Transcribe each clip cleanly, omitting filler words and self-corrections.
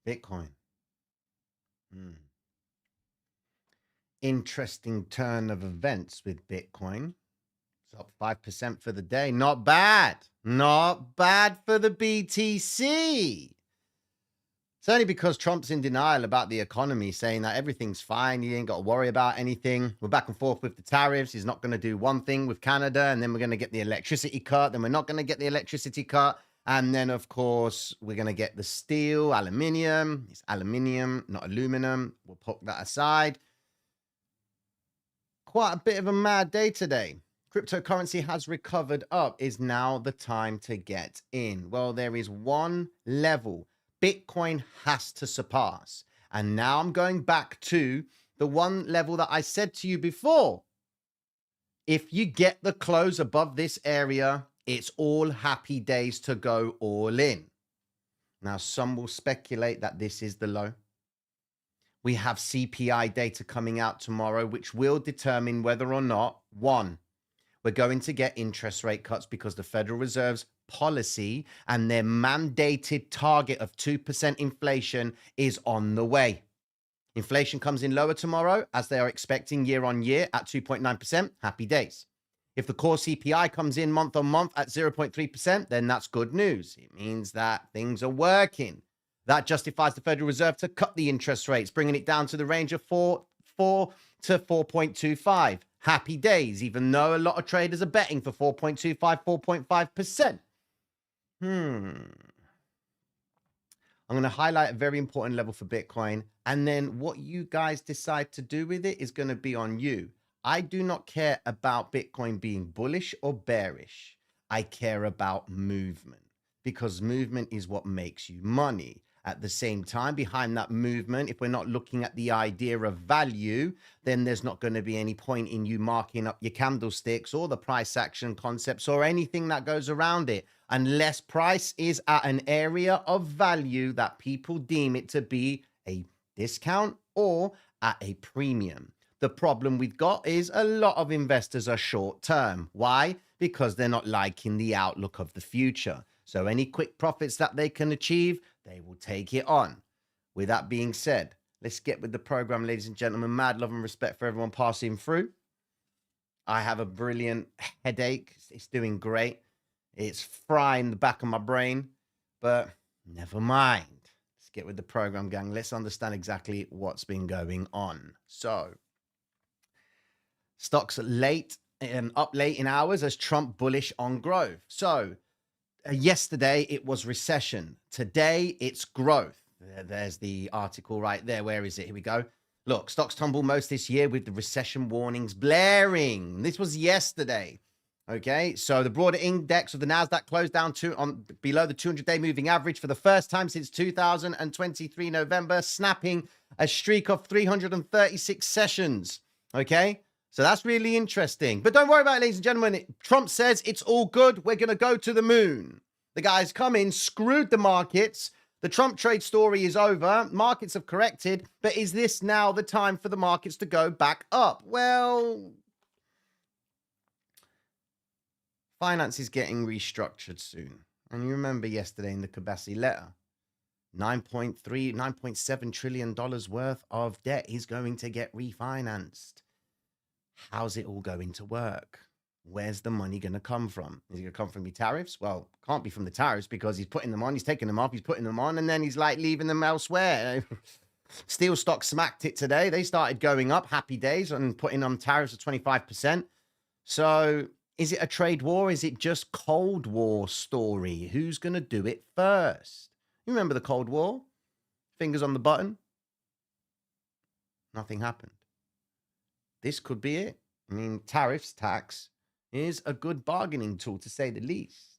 Bitcoin. Hmm. Interesting turn of events with Bitcoin. It's up 5% for the day. Not bad. Not bad for the BTC. It's only because Trump's in denial about the economy, saying that everything's fine. You ain't got to worry about anything. We're back and forth with the tariffs. He's not going to do one thing with Canada, and then we're going to get the electricity cut. Then we're not going to get the electricity cut. And then, of course, we're going to get the steel, aluminium. It's aluminium, not aluminum. We'll put that aside. Quite a bit of a mad day today. Cryptocurrency has recovered up. Is now the time to get in? Well, there is one level Bitcoin has to surpass. And now I'm going back to the one level that I said to you before. If you get the close above this area, it's all happy days to go all in. Now, some will speculate that this is the low. We have CPI data coming out tomorrow, which will determine whether or not, one, we're going to get interest rate cuts because the Federal Reserve's policy and their mandated target of 2% inflation is on the way. Inflation comes in lower tomorrow, as they are expecting year on year at 2.9%. Happy days. If the core CPI comes in month on month at 0.3%, then that's good news. It means that things are working. That justifies the Federal Reserve to cut the interest rates, bringing it down to the range of 4 to 4.25. Happy days, even though a lot of traders are betting for 4.25, 4.5%. I'm going to highlight a very important level for Bitcoin. And then what you guys decide to do with it is going to be on you. I do not care about Bitcoin being bullish or bearish. I care about movement, because movement is what makes you money. At the same time, behind that movement, if we're not looking at the idea of value, then there's not going to be any point in you marking up your candlesticks or the price action concepts or anything that goes around it, unless price is at an area of value that people deem it to be a discount or at a premium. The problem we've got is a lot of investors are short term. Why? Because they're not liking the outlook of the future. So any quick profits that they can achieve, they will take it on. With that being said, let's get with the program, ladies and gentlemen. Mad love and respect for everyone passing through. I have a brilliant headache. It's doing great. It's frying the back of my brain, but never mind. Let's get with the program, gang. Let's understand exactly what's been going on. So, stocks up late in hours as Trump bullish on growth. So, yesterday it was recession. Today it's growth. There's the article right there. Where is it? Here we go. Look, stocks tumble most this year with the recession warnings blaring. This was yesterday. Okay, so the broader index of the Nasdaq closed down below the 200-day moving average for the first time since 2023 November, snapping a streak of 336 sessions. Okay, so that's really interesting. But don't worry about it, ladies and gentlemen. Trump says it's all good. We're going to go to the moon. The guy's come in, screwed the markets. The Trump trade story is over. Markets have corrected. But is this now the time for the markets to go back up? Well, finance is getting restructured soon. And you remember yesterday in the Kabasi letter, $9.7 trillion worth of debt is going to get refinanced. How's it all going to work? Where's the money going to come from? Is it going to come from the tariffs? Well, can't be from the tariffs, because he's putting them on, he's taking them off, he's putting them on, and then he's like leaving them elsewhere. Steel stock smacked it today. They started going up, happy days, and putting on tariffs of 25%. So is it a trade war? Is it just Cold War story? Who's going to do it first? You remember the Cold War? Fingers on the button. Nothing happened. This could be it. I mean, tariffs, tax is a good bargaining tool, to say the least.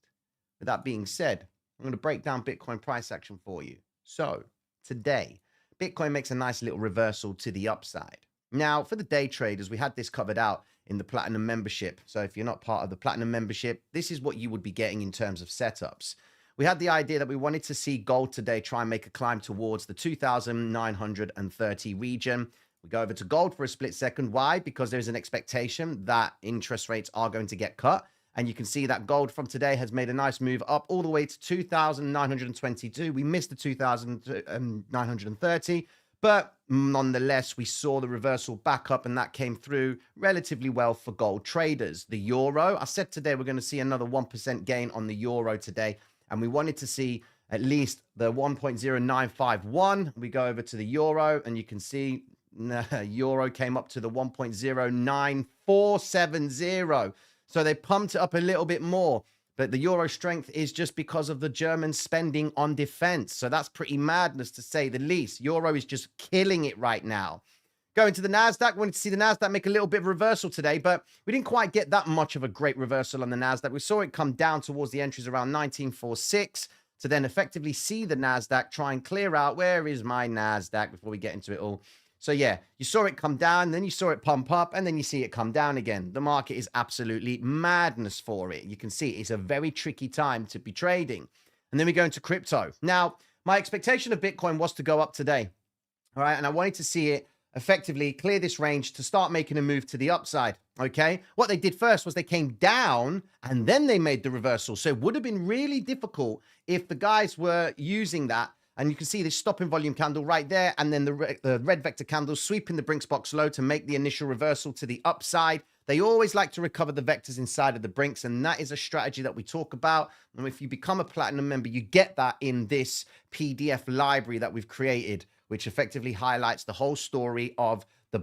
With that being said, I'm going to break down Bitcoin price action for you. So today, Bitcoin makes a nice little reversal to the upside. Now, for the day traders, we had this covered out in the Platinum membership. So if you're not part of the Platinum membership, this is what you would be getting in terms of setups. We had the idea that we wanted to see gold today try and make a climb towards the 2,930 region. We go over to gold for a split second. Why? Because there's an expectation that interest rates are going to get cut. And you can see that gold from today has made a nice move up all the way to 2,922. We missed the 2,930. But nonetheless, we saw the reversal back up, and that came through relatively well for gold traders. The euro, I said today we're going to see another 1% gain on the euro today, and we wanted to see at least the 1.0951. We go over to the euro, and you can see euro came up to the 1.09470. So they pumped it up a little bit more. But the euro strength is just because of the German spending on defense. So that's pretty madness, to say the least. Euro is just killing it right now. Going to the NASDAQ, wanted to see the NASDAQ make a little bit of reversal today, but we didn't quite get that much of a great reversal on the NASDAQ. We saw it come down towards the entries around 1946 to then effectively see the NASDAQ try and clear out. Where is my NASDAQ before we get into it all? So yeah, you saw it come down, then you saw it pump up, and then you see it come down again. The market is absolutely madness for it. You can see it's a very tricky time to be trading. And then we go into crypto. Now, my expectation of Bitcoin was to go up today. All right, and I wanted to see it effectively clear this range to start making a move to the upside. Okay, what they did first was they came down and then they made the reversal. So it would have been really difficult if the guys were using that. And you can see this stopping volume candle right there, and then the red vector candle sweeping the Brinks box low to make the initial reversal to the upside. They always like to recover the vectors inside of the Brinks, and that is a strategy that we talk about. And if you become a Platinum member, you get that in this PDF library that we've created, which effectively highlights the whole story of the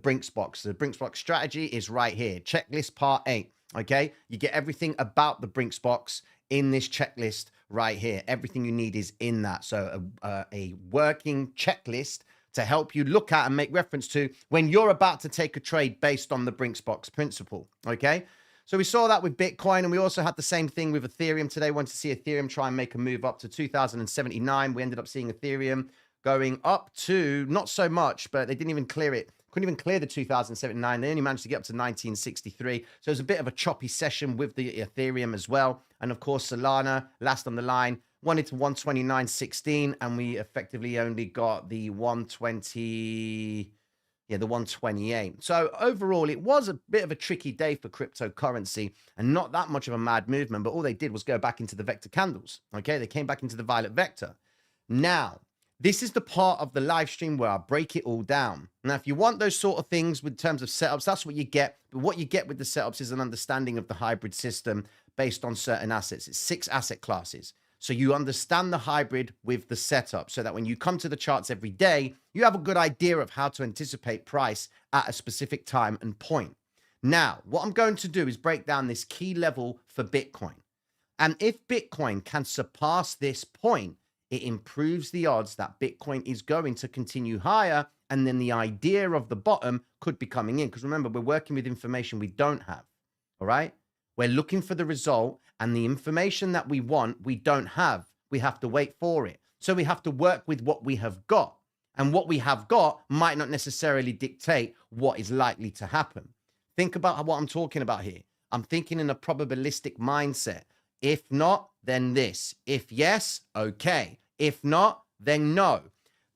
Brinks box. The Brinks box strategy is right here, checklist part 8. Okay, you get everything about the Brinks box in this checklist right here. Everything you need is in that. So a working checklist to help you look at and make reference to when you're about to take a trade based on the Brinks box principle. Okay, so we saw that with Bitcoin, and we also had the same thing with Ethereum today. Wanted to see Ethereum try and make a move up to 2,079. We ended up seeing Ethereum going up to not so much, but they didn't even clear it. Couldn't even clear the 2079. They only managed to get up to 1963. So it was a bit of a choppy session with the Ethereum as well. And of course, Solana, last on the line, wanted to 129.16, and we effectively only got the 120, the 128. So overall, it was a bit of a tricky day for cryptocurrency and not that much of a mad movement, but all they did was go back into the vector candles. Okay, they came back into the violet vector. Now, this is the part of the live stream where I break it all down. Now, if you want those sort of things with terms of setups, that's what you get. But what you get with the setups is an understanding of the hybrid system based on certain assets. It's 6 asset classes. So you understand the hybrid with the setup so that when you come to the charts every day, you have a good idea of how to anticipate price at a specific time and point. Now, what I'm going to do is break down this key level for Bitcoin. And if Bitcoin can surpass this point, it improves the odds that Bitcoin is going to continue higher, and then the idea of the bottom could be coming in. Because remember, we're working with information we don't have, all right? We're looking for the result, and the information that we want, we don't have. We have to wait for it. So we have to work with what we have got. And what we have got might not necessarily dictate what is likely to happen. Think about what I'm talking about here. I'm thinking in a probabilistic mindset. If not, then this. If yes, okay. If not, then no.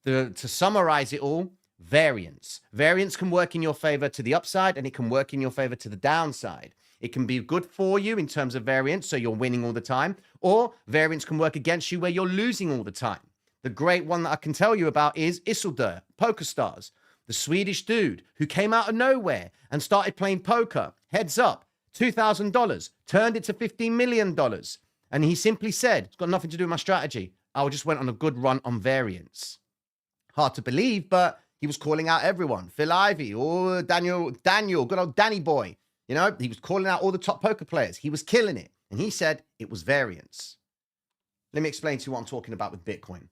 To summarize it all, variance. Variance can work in your favor to the upside, and it can work in your favor to the downside. It can be good for you in terms of variance, so you're winning all the time, or variance can work against you where you're losing all the time. The great one that I can tell you about is Isildur, PokerStars, the Swedish dude who came out of nowhere and started playing poker. Heads up. $2,000, turned it to $15 million. And he simply said, it's got nothing to do with my strategy. I just went on a good run on variance. Hard to believe, but he was calling out everyone. Phil Ivey, or Daniel, good old Danny boy. You know, he was calling out all the top poker players. He was killing it. And he said it was variance. Let me explain to you what I'm talking about with Bitcoin.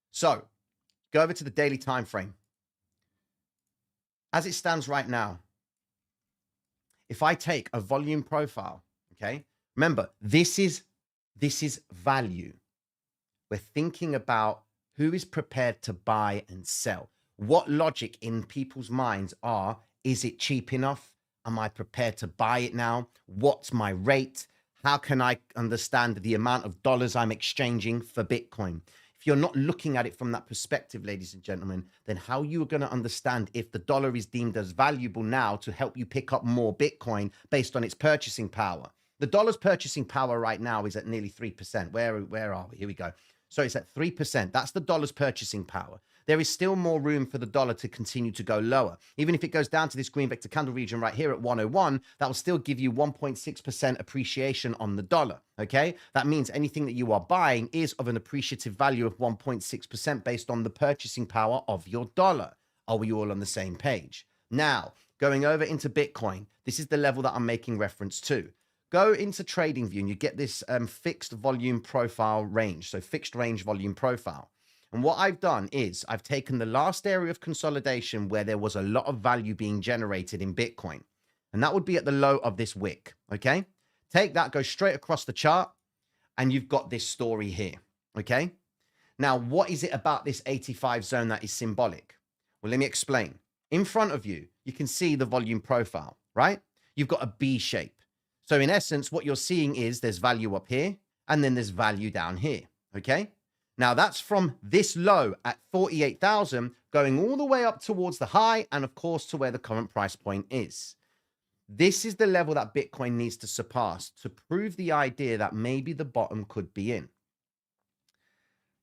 So, go over to the daily time frame. As it stands right now, if I take a volume profile, okay, remember, this is value. We're thinking about who is prepared to buy and sell. What logic in people's minds are, is it cheap enough? Am I prepared to buy it now? What's my rate? How can I understand the amount of dollars I'm exchanging for Bitcoin? If you're not looking at it from that perspective, ladies and gentlemen, then how are you going to understand if the dollar is deemed as valuable now to help you pick up more Bitcoin based on its purchasing power? The dollar's purchasing power right now is at nearly 3%. Where are we? Here we go. So it's at 3%. That's the dollar's purchasing power. There is still more room for the dollar to continue to go lower. Even if it goes down to this green vector candle region right here at 101, that will still give you 1.6% appreciation on the dollar, okay? That means anything that you are buying is of an appreciative value of 1.6% based on the purchasing power of your dollar. Are we all on the same page? Now, going over into Bitcoin, this is the level that I'm making reference to. Go into TradingView and you get this fixed volume profile range. So fixed range volume profile. And what I've done is I've taken the last area of consolidation where there was a lot of value being generated in Bitcoin. And that would be at the low of this wick. Okay. Take that, go straight across the chart. And you've got this story here. Okay. Now, what is it about this 85 zone that is symbolic? Well, let me explain. In front of you, you can see the volume profile, right? You've got a B shape. So in essence, what you're seeing is there's value up here and then there's value down here, okay? Now that's from this low at 48,000 going all the way up towards the high and of course to where the current price point is. This is the level that Bitcoin needs to surpass to prove the idea that maybe the bottom could be in.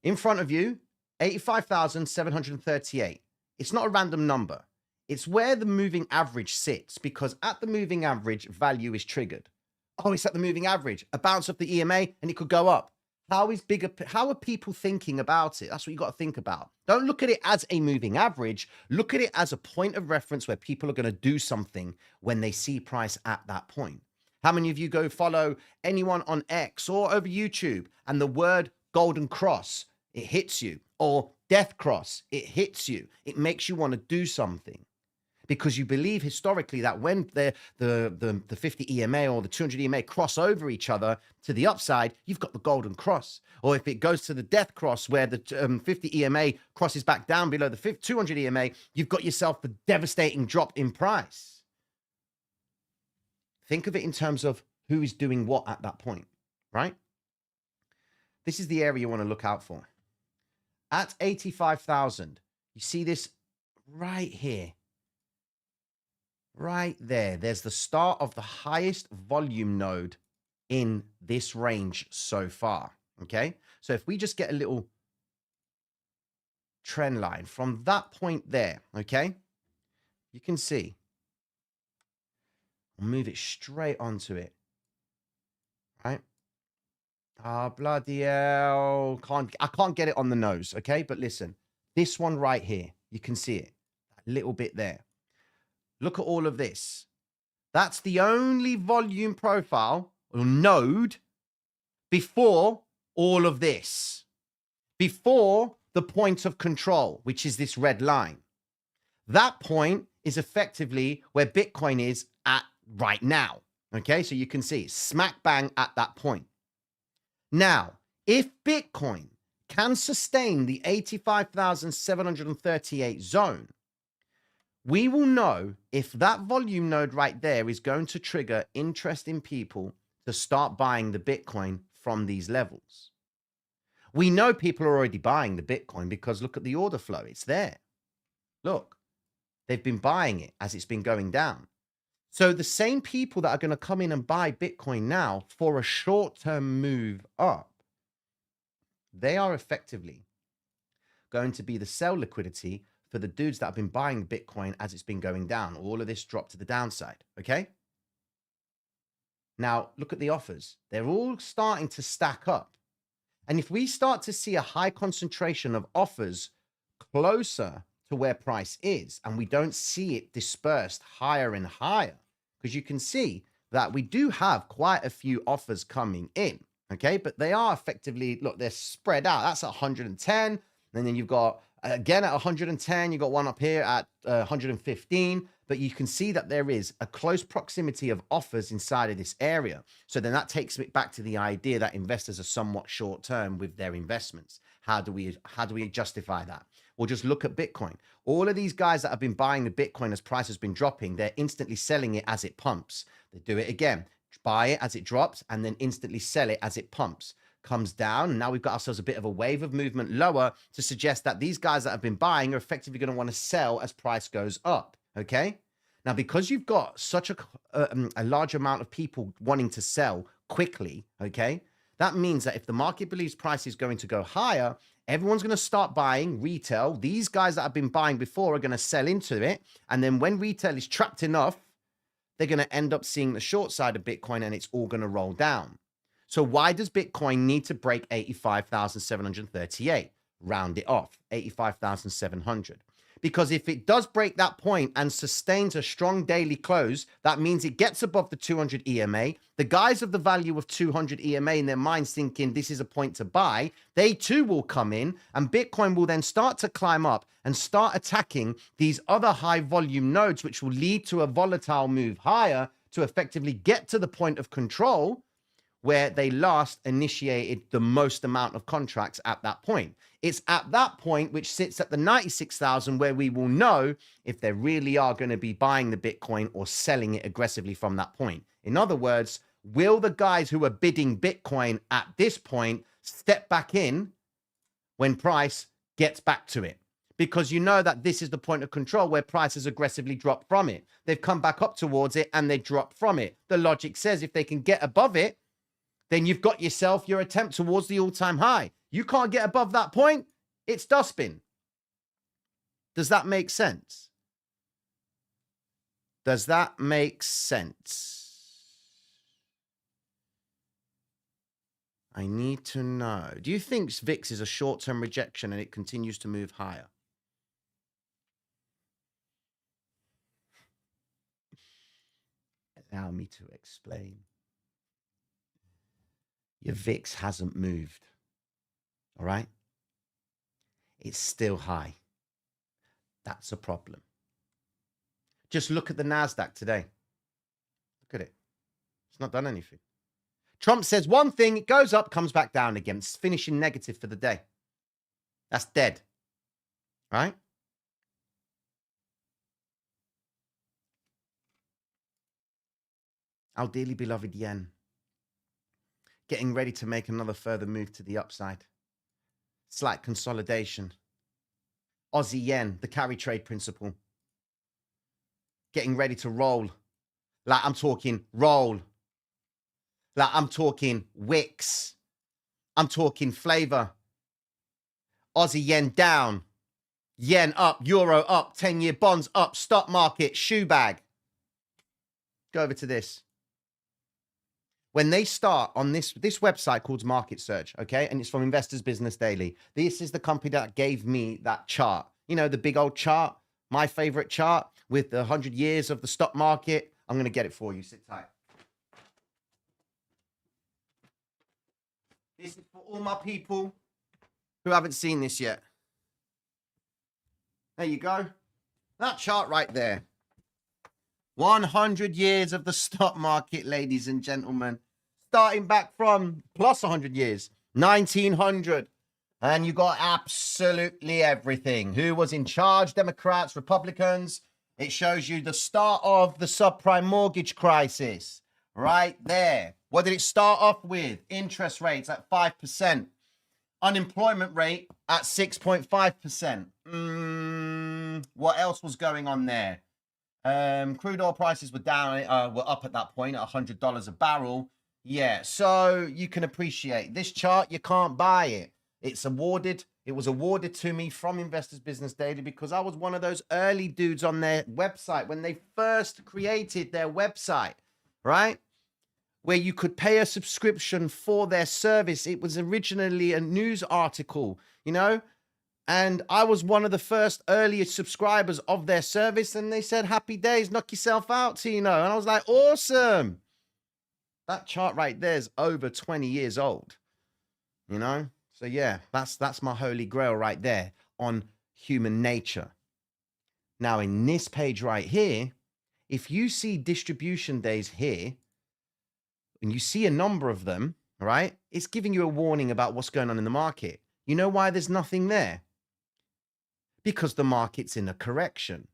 In front of you, 85,738. It's not a random number. It's where the moving average sits because at the moving average, value is triggered. Oh, it's at the moving average, a bounce off the EMA and it could go up. How are people thinking about it? That's what you got to think about. Don't look at it as a moving average. Look at it as a point of reference where people are going to do something when they see price at that point. How many of you go follow anyone on X or over YouTube and the word golden cross, it hits you, or death cross, it hits you. It makes you want to do something. Because you believe historically that when the 50 EMA or the 200 EMA cross over each other to the upside, you've got the golden cross. Or if it goes to the death cross where the 50 EMA crosses back down below the 200 EMA, you've got yourself the devastating drop in price. Think of it in terms of who is doing what at that point, right? This is the area you want to look out for. At 85,000, you see this right here. Right there, there's the start of the highest volume node in this range so far, okay? So if we just get a little trend line from that point there, okay? You can see. I'll move it straight onto it, right? Ah, bloody hell. I can't get it on the nose, okay? But listen, this one right here, you can see it, that little bit there. Look at all of this. That's the only volume profile or node before all of this. Before the point of control, which is this red line. That point is effectively where Bitcoin is at right now. Okay, so you can see smack bang at that point. Now, if Bitcoin can sustain the 85,738 zone, we will know if that volume node right there is going to trigger interest in people to start buying the Bitcoin from these levels. We know people are already buying the Bitcoin because look at the order flow. It's there. Look, they've been buying it as it's been going down. So the same people that are going to come in and buy Bitcoin now for a short-term move up, they are effectively going to be the sell liquidity for the dudes that have been buying Bitcoin as it's been going down. All of this dropped to the downside, okay? Now, look at the offers. They're all starting to stack up. And if we start to see a high concentration of offers closer to where price is, and we don't see it dispersed higher and higher, because you can see that we do have quite a few offers coming in, okay? But they are effectively, look, they're spread out. That's 110. And then you've got again at 110, you got one up here at 115, but you can see that there is a close proximity of offers inside of this area. So then that takes it back to the idea that investors are somewhat short term with their investments. How do we justify that? Well, just look at Bitcoin. All of these guys that have been buying the Bitcoin as price has been dropping, they're instantly selling it as it pumps. They do it again, buy it as it drops, and then instantly sell it as it pumps. Comes down, and now we've got ourselves a bit of a wave of movement lower to suggest that these guys that have been buying are effectively going to want to sell as price goes up, okay? Now, because you've got such a large amount of people wanting to sell quickly, okay, that means that if the market believes price is going to go higher, everyone's going to start buying retail. These guys that have been buying before are going to sell into it. And then when retail is trapped enough, they're going to end up seeing the short side of Bitcoin and it's all going to roll down. So why does Bitcoin need to break 85,738? Round it off, 85,700. Because if it does break that point and sustains a strong daily close, that means it gets above the 200 EMA. The guys of the value of 200 EMA in their minds thinking this is a point to buy, they too will come in and Bitcoin will then start to climb up and start attacking these other high volume nodes, which will lead to a volatile move higher to effectively get to the point of control where they last initiated the most amount of contracts at that point. It's at that point, which sits at the 96,000, where we will know if they really are going to be buying the Bitcoin or selling it aggressively from that point. In other words, will the guys who are bidding Bitcoin at this point step back in when price gets back to it? Because you know that this is the point of control where prices aggressively drop from it. They've come back up towards it and they drop from it. The logic says if they can get above it, then you've got yourself your attempt towards the all-time high. You can't get above that point, it's dustbin. Does that make sense? Does that make sense? I need to know. Do you think VIX is a short-term rejection and it continues to move higher? Allow me to explain. Your VIX hasn't moved. All right? It's still high. That's a problem. Just look at the NASDAQ today. Look at it. It's not done anything. Trump says one thing, it goes up, comes back down again. It's finishing negative for the day. That's dead. Right? Our dearly beloved yen. Getting ready to make another further move to the upside. Slight consolidation. Aussie yen, the carry trade principle. Getting ready to roll. Like I'm talking roll. Like I'm talking wicks. I'm talking flavor. Aussie yen down. Yen up, euro up, 10-year bonds up, stock market, shoe bag. Go over to this. When they start on this website called Market Search, okay, and it's from Investors Business Daily. This is the company that gave me that chart. You know, the big old chart, my favorite chart with the 100 years of the stock market. I'm going to get it for you. Sit tight. This is for all my people who haven't seen this yet. There you go. That chart right there. 100 years of the stock market, ladies and gentlemen. Starting back from plus 100 years, 1900. And you got absolutely everything. Who was in charge? Democrats, Republicans. It shows you the start of the subprime mortgage crisis. Right there. What did it start off with? Interest rates at 5%. Unemployment rate at 6.5%. What else was going on there? Crude oil prices were down, were up at that point at $100 a barrel. Yeah, so you can appreciate this chart. You can't buy it. It was awarded to me from Investors Business Daily because I was one of those early dudes on their website when they first created their website, right? Where you could pay a subscription for their service. It was originally a news article, you know? And I was one of the first earliest subscribers of their service. And they said, happy days, knock yourself out, Tino. And I was like, awesome. That chart right there is over 20 years old, you know? So yeah, that's my holy grail right there on human nature. Now in this page right here, if you see distribution days here, and you see a number of them, right? It's giving you a warning about what's going on in the market. You know why there's nothing there? Because the market's in a correction.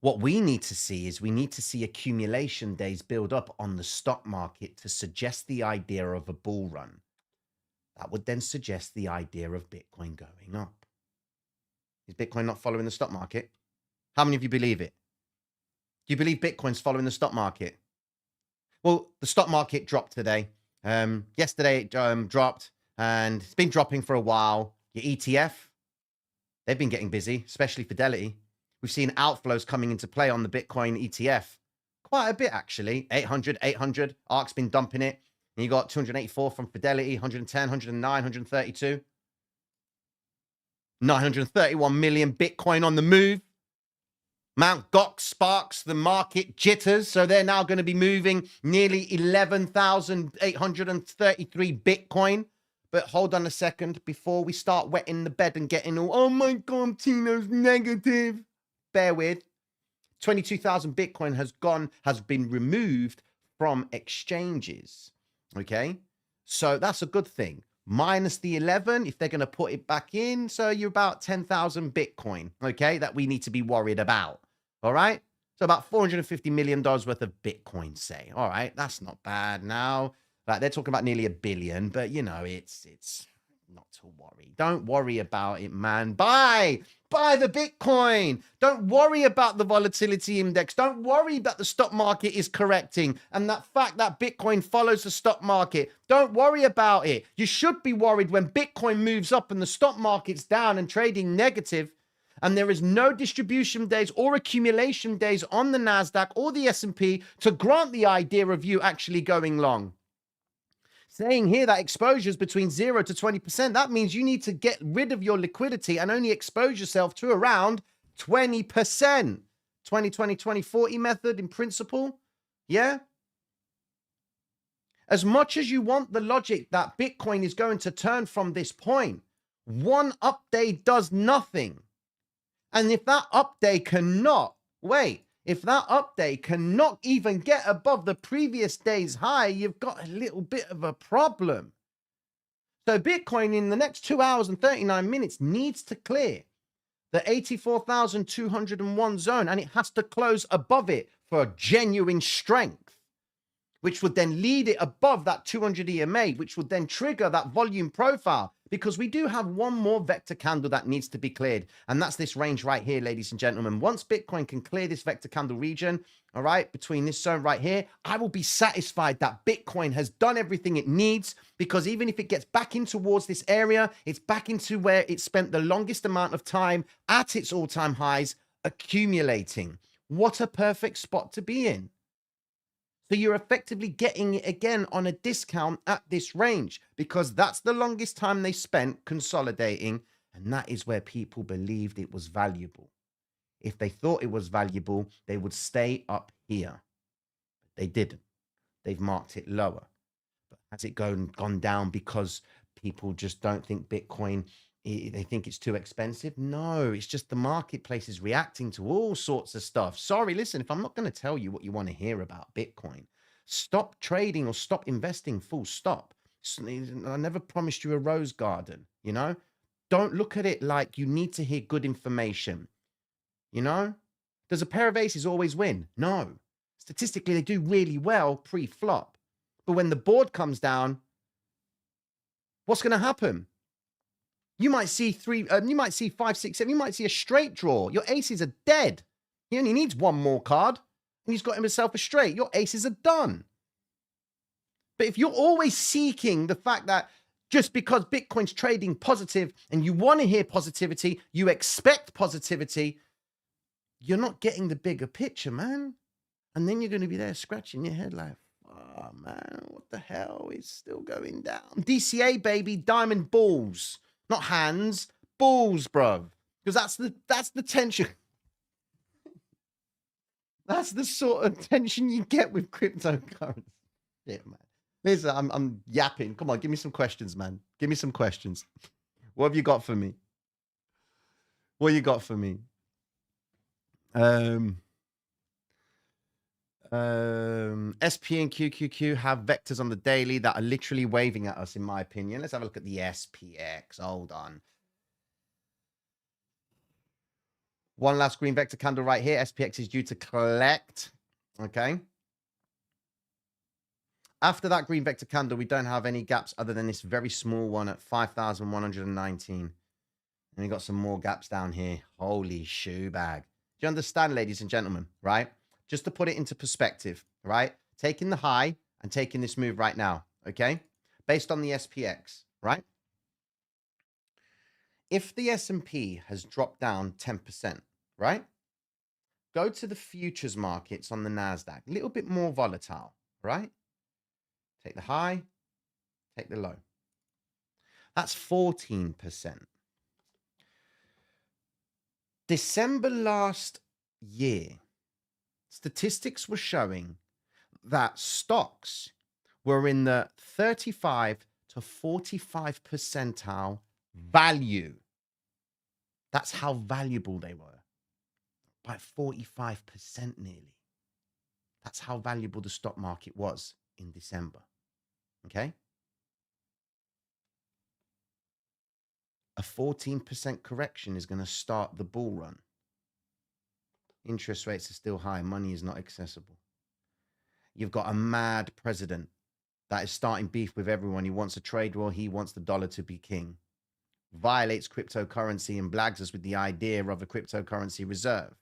What we need to see is we need to see accumulation days build up on the stock market to suggest the idea of a bull run. That would then suggest the idea of Bitcoin going up. Is Bitcoin not following the stock market? How many of you believe it? Do you believe Bitcoin's following the stock market? Well, the stock market dropped today. Yesterday it dropped, and it's been dropping for a while. Your ETF, they've been getting busy, especially Fidelity. We've seen outflows coming into play on the Bitcoin ETF. Quite a bit, actually. 800, 800. ARK's been dumping it. And you got 284 from Fidelity, 110, 109, 132. 931 million Bitcoin on the move. Mount Gox sparks the market jitters. So they're now going to be moving nearly 11,833 Bitcoin. But hold on a second before we start wetting the bed and getting all, oh my God, Tino's negative. Bear with. 22,000 Bitcoin has been removed from exchanges. Okay. So that's a good thing. Minus the 11, if they're going to put it back in. So you're about 10,000 Bitcoin. Okay. That we need to be worried about. All right. So about $450 million worth of Bitcoin, say. All right. That's not bad now. Like they're talking about nearly $1 billion, but you know, it's not to worry. Don't worry about it, man. Buy the Bitcoin. Don't worry about the volatility index. Don't worry that the stock market is correcting and that fact that Bitcoin follows the stock market. Don't worry about it. You should be worried when Bitcoin moves up and the stock market's down and trading negative, and there is no distribution days or accumulation days on the NASDAQ or the S&P to grant the idea of you actually going long. Saying here that exposure is between 0 to 20%, that means you need to get rid of your liquidity and only expose yourself to around 20%. 20-20-20-40 method in principle. Yeah. As much as you want the logic that Bitcoin is going to turn from this point, one update does nothing. And if that update cannot, if that update cannot even get above the previous day's high, you've got a little bit of a problem. So Bitcoin in the next 2 hours and 39 minutes needs to clear the 84,201 zone, and it has to close above it for genuine strength, which would then lead it above that 200 EMA, which would then trigger that volume profile, because we do have one more vector candle that needs to be cleared, and that's this range right here, ladies and gentlemen. Once Bitcoin can clear this vector candle region, all right, between this zone right here, I will be satisfied that Bitcoin has done everything it needs, because even if it gets back in towards this area, it's back into where it spent the longest amount of time at its all-time highs accumulating. What a perfect spot to be in. So you're effectively getting it again on a discount at this range, because that's the longest time they spent consolidating. And that is where people believed it was valuable. If they thought it was valuable, they would stay up here. They didn't. They've marked it lower. But has it gone down because people just don't think Bitcoin, they think it's too expensive? No, it's just the marketplace is reacting to all sorts of stuff. Sorry, listen, if I'm not going to tell you what you want to hear about Bitcoin, stop trading or stop investing, full stop. I never promised you a rose garden, you know? Don't look at it like you need to hear good information, you know? Does a pair of aces always win? No. Statistically, they do really well pre-flop. But when the board comes down, what's going to happen? You might see you might see 5, 6, 7, you might see a straight draw. Your aces are dead. He only needs one more card, and he's got himself a straight. Your aces are done. But if you're always seeking the fact that just because Bitcoin's trading positive and you want to hear positivity, you expect positivity, you're not getting the bigger picture, man. And then you're going to be there scratching your head like, oh, man, what the hell is still going down? DCA, baby, diamond balls. Not hands, balls, bro. Because that's the tension. That's the sort of tension you get with cryptocurrency. Yeah, man. Listen, I'm yapping. Come on, give me some questions, man. Give me some questions. What have you got for me? What you got for me? SP and QQQ have vectors on the daily that are literally waving at us, in my opinion. Let's have a look at the SPX. Hold on. One last green vector candle right here. SPX is due to collect. Okay. After that green vector candle, we don't have any gaps other than this very small one at 5,119. And we got some more gaps down here. Holy shoe bag. Do you understand, ladies and gentlemen, right? just to put it into perspective, right? Taking the high and taking this move right now, okay? Based on the SPX, right? If the S&P has dropped down 10%, right? Go to the futures markets on the NASDAQ, a little bit more volatile, right? Take the high, take the low. That's 14%. December last year, statistics were showing that stocks were in the 35 to 45 percentile value. That's how valuable they were. By 45% nearly. That's how valuable the stock market was in December. Okay? A 14% correction is going to start the bull run. Interest rates are still high. Money is not accessible. You've got a mad president that is starting beef with everyone. He wants a trade war. He wants the dollar to be king. Violates cryptocurrency and blags us with the idea of a cryptocurrency reserve.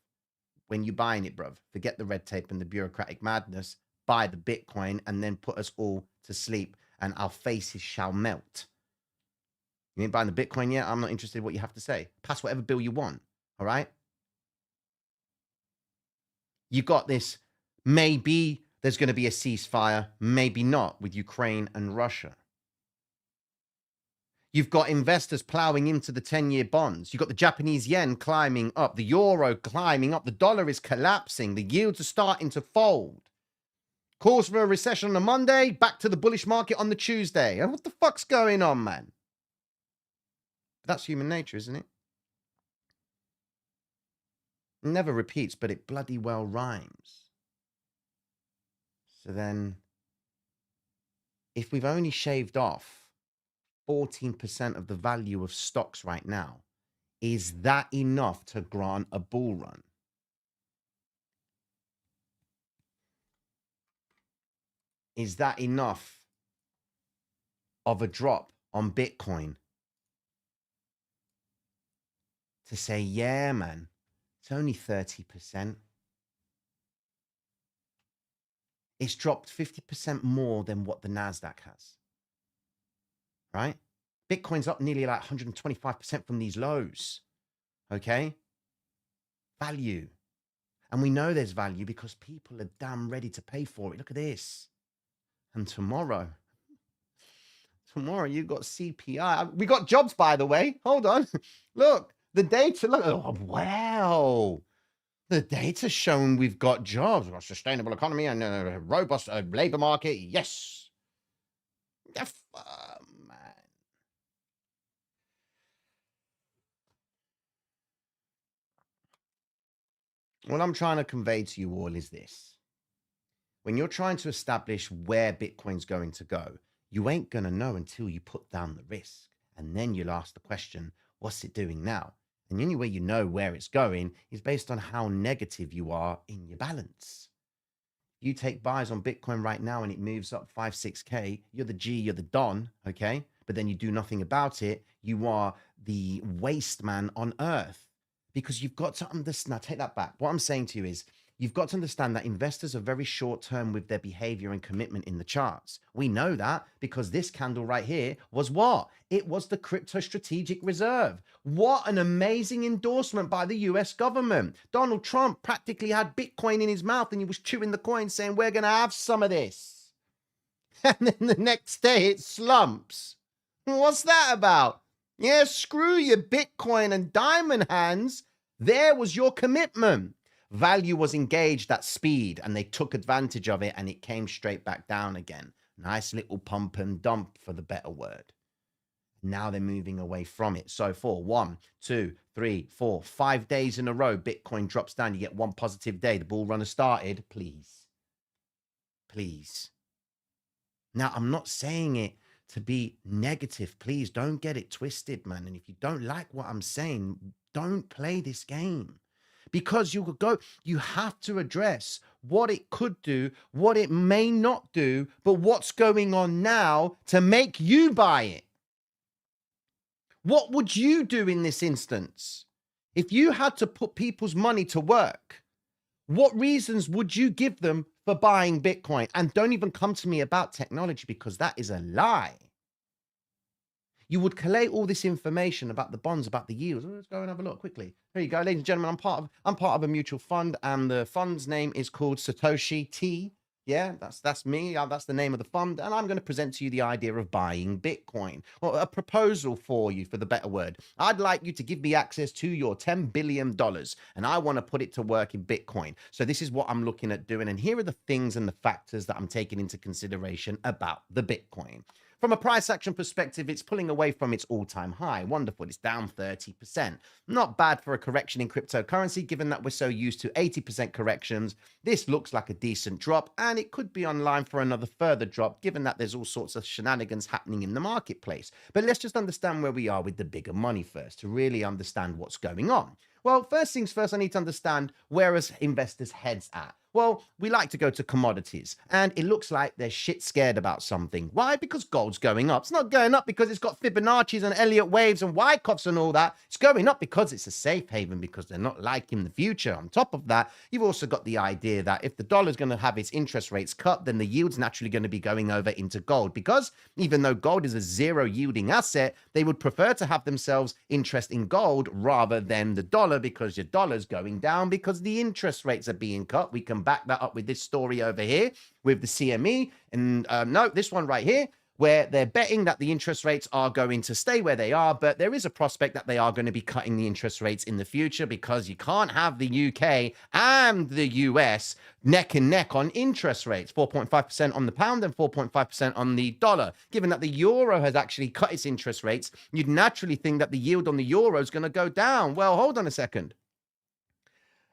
When you buying it, bruv, forget the red tape and the bureaucratic madness. Buy the Bitcoin and then put us all to sleep and our faces shall melt. You ain't buying the Bitcoin yet? I'm not interested in what you have to say. Pass whatever bill you want, all right? You got this. Maybe there's going to be a ceasefire, maybe not, with Ukraine and Russia. You've got investors plowing into the 10-year bonds. You've got the Japanese yen climbing up, the euro climbing up, the dollar is collapsing, the yields are starting to fold. Calls for a recession on a Monday, back to the bullish market on the Tuesday. And what the fuck's going on, man? That's human nature, isn't it? It never repeats, but it bloody well rhymes. So then, if we've only shaved off 14% of the value of stocks right now, is that enough to grant a bull run? Is that enough of a drop on Bitcoin to say, yeah, man, it's only 30%. It's dropped 50% more than what the NASDAQ has, right? Bitcoin's up nearly like 125% from these lows, okay? Value. And we know there's value because people are damn ready to pay for it. Look at this. And tomorrow you got CPI. We got jobs, by the way. Hold on. Look, the data. Look. Oh, wow. The data's showing we've got jobs. We've got a sustainable economy and a robust labor market. Yes. Man. What I'm trying to convey to you all is this. When you're trying to establish where Bitcoin's going to go, you ain't going to know until you put down the risk. And then you'll ask the question, what's it doing now? And the only way you know where it's going is based on how negative you are in your balance. You take buys on Bitcoin right now and it moves up 5, 6K. You're the G, you're the Don, okay? But then you do nothing about it. You are the waste man on earth because you've got to understand. Now, take that back. What I'm saying to you is you've got to understand that investors are very short term with their behavior and commitment in the charts. We know that because this candle right here was what? It was the Crypto Strategic Reserve. What an amazing endorsement by the US government. Donald Trump practically had Bitcoin in his mouth and he was chewing the coin saying, we're going to have some of this. And then the next day it slumps. What's that about? Yeah, screw your Bitcoin and diamond hands. There was your commitment. Value was engaged at speed and they took advantage of it and it came straight back down again. Nice little pump and dump for the better word. Now they're moving away from it. So for 1, 2, 3, 4, 5 days in a row, Bitcoin drops down. You get one positive day. The bull run has started. Please. Please. Now, I'm not saying it to be negative. Please don't get it twisted, man. And if you don't like what I'm saying, don't play this game. Because you have to address what it could do, what it may not do, but what's going on now to make you buy it. What would you do in this instance? If you had to put people's money to work, What reasons would you give them for buying Bitcoin? And don't even come to me about technology because that is a lie. You would collate all this information about the bonds, about the yields. Let's go and have a look quickly. Here you go, ladies and gentlemen. I'm part of a mutual fund, and the fund's name is called Satoshi T. Yeah, that's me. That's the name of the fund, and I'm going to present to you the idea of buying Bitcoin, or a proposal for you, for the better word. I'd like you to give me access to your $10 billion, and I want to put it to work in Bitcoin. So this is what I'm looking at doing, and here are the things and the factors that I'm taking into consideration about the Bitcoin. From a price action perspective, it's pulling away from its all-time high. Wonderful. It's down 30%. Not bad for a correction in cryptocurrency, given that we're so used to 80% corrections. This looks like a decent drop, and it could be online for another further drop, given that there's all sorts of shenanigans happening in the marketplace. But let's just understand where we are with the bigger money first, to really understand what's going on. Well, first things first, I need to understand where is investors' heads at. Well, we like to go to commodities, and it looks like they're shit scared about something. Why? Because gold's going up. It's not going up because it's got Fibonacci's and Elliott waves and Wyckoffs and all that. It's going up because it's a safe haven, because they're not liking the future. On top of that, you've also got the idea that if the dollar's going to have its interest rates cut, then the yield's naturally going to be going over into gold, because even though gold is a zero yielding asset, they would prefer to have themselves interest in gold rather than the dollar, because your dollar's going down because the interest rates are being cut. We can back that up with this story over here with the CME, and no, this one right here, where they're betting that the interest rates are going to stay where they are, but there is a prospect that they are going to be cutting the interest rates in the future, because you can't have the UK and the US neck and neck on interest rates, 4.5% on the pound and 4.5% on the dollar. Given that the euro has actually cut its interest rates, you'd naturally think that the yield on the euro is going to go down. Well, hold on a second.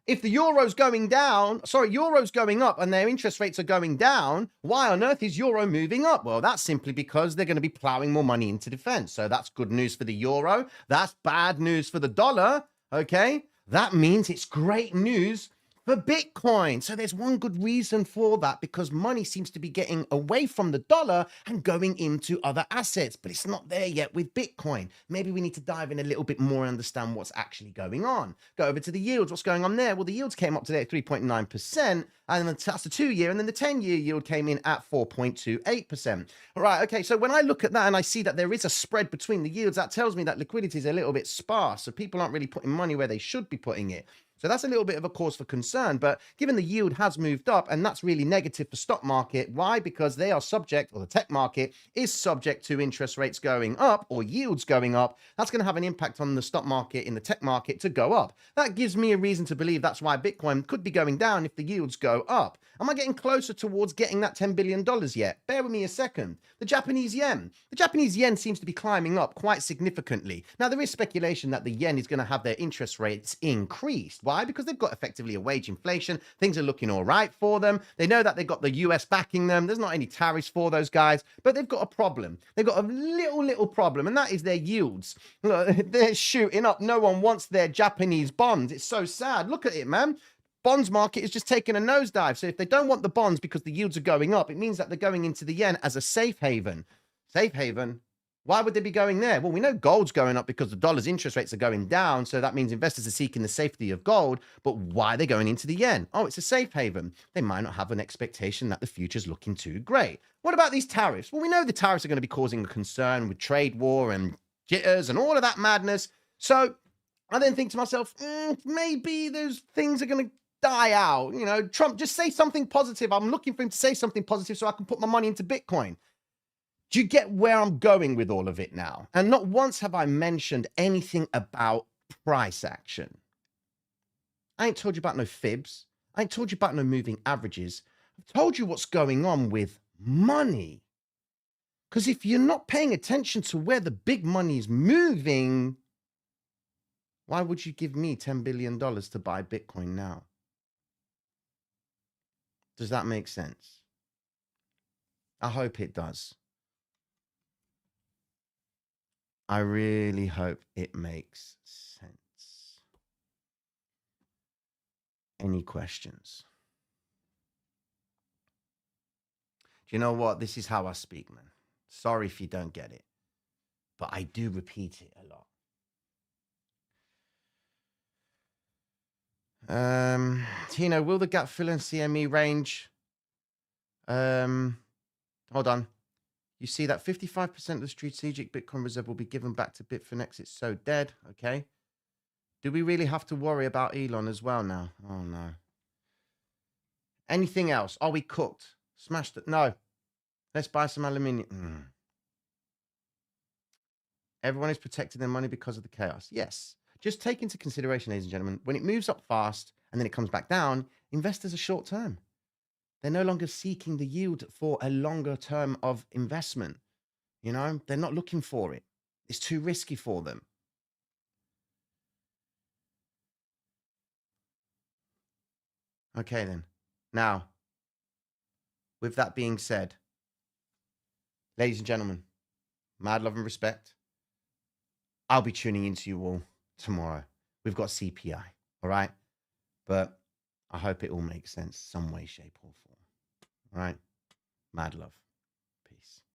If the euro's going up and their interest rates are going down, why on earth is euro moving up? Well, that's simply because they're going to be plowing more money into defense. So that's good news for the euro. That's bad news for the dollar. Okay. That means it's great news for Bitcoin. So there's one good reason for that, because money seems to be getting away from the dollar and going into other assets, but it's not there yet with Bitcoin. Maybe we need to dive in a little bit more and understand what's actually going on. Go over to the yields. What's going on there? Well, the yields came up today at 3.9%, and that's the 2-year, and then the 10-year yield came in at 4.28%. All right, okay, so when I look at that and I see that there is a spread between the yields, that tells me that liquidity is a little bit sparse, so people aren't really putting money where they should be putting it. So that's a little bit of a cause for concern. But given the yield has moved up, and that's really negative for stock market. Why? Because they are subject, or the tech market is subject to interest rates going up or yields going up. That's going to have an impact on the stock market in the tech market to go up. That gives me a reason to believe that's why Bitcoin could be going down if the yields go up. Am I getting closer towards getting that $10 billion yet? Bear with me a second. The Japanese yen. The Japanese yen seems to be climbing up quite significantly. Now, there is speculation that the yen is going to have their interest rates increased. Why? Because they've got effectively a wage inflation. Things are looking all right for them. They know that they've got the US backing them. There's not any tariffs for those guys, but they've got a problem. They've got a little problem, and that is their yields. They're shooting up. No one wants their Japanese bonds. It's so sad. Look at it, man. Bonds market is just taking a nosedive. So if they don't want the bonds because the yields are going up, it means that they're going into the yen as a safe haven. Safe haven. Why would they be going there? Well, we know gold's going up because the dollar's interest rates are going down. So that means investors are seeking the safety of gold. But why are they going into the yen? Oh, it's a safe haven. They might not have an expectation that the future's looking too great. What about these tariffs? Well, we know the tariffs are going to be causing a concern with trade war and jitters and all of that madness. So I then think to myself, maybe those things are going to die out. You know, Trump, just say something positive. I'm looking for him to say something positive so I can put my money into Bitcoin. Do you get where I'm going with all of it now? And not once have I mentioned anything about price action. I ain't told you about no fibs. I ain't told you about no moving averages. I've told you what's going on with money. Because if you're not paying attention to where the big money is moving, why would you give me $10 billion to buy Bitcoin now? Does that make sense? I hope it does. I really hope it makes sense. Any questions? Do you know what? This is how I speak, man. Sorry if you don't get it, but I do repeat it a lot. Tino, will the gap fill in CME range? Hold on. You see that 55% of the strategic Bitcoin reserve will be given back to Bitfinex. It's so dead. Okay. Do we really have to worry about Elon as well now? Oh, no. Anything else? Are we cooked? Smashed it? No. Let's buy some aluminium. Everyone is protecting their money because of the chaos. Yes. Just take into consideration, ladies and gentlemen, when it moves up fast and then it comes back down, investors are short term. They're no longer seeking the yield for a longer term of investment. You know, they're not looking for it. It's too risky for them. Okay, then. Now, with that being said, ladies and gentlemen, mad love and respect. I'll be tuning into you all tomorrow. We've got CPI, all right? But I hope it all makes sense some way, shape, or form. All right? Mad love.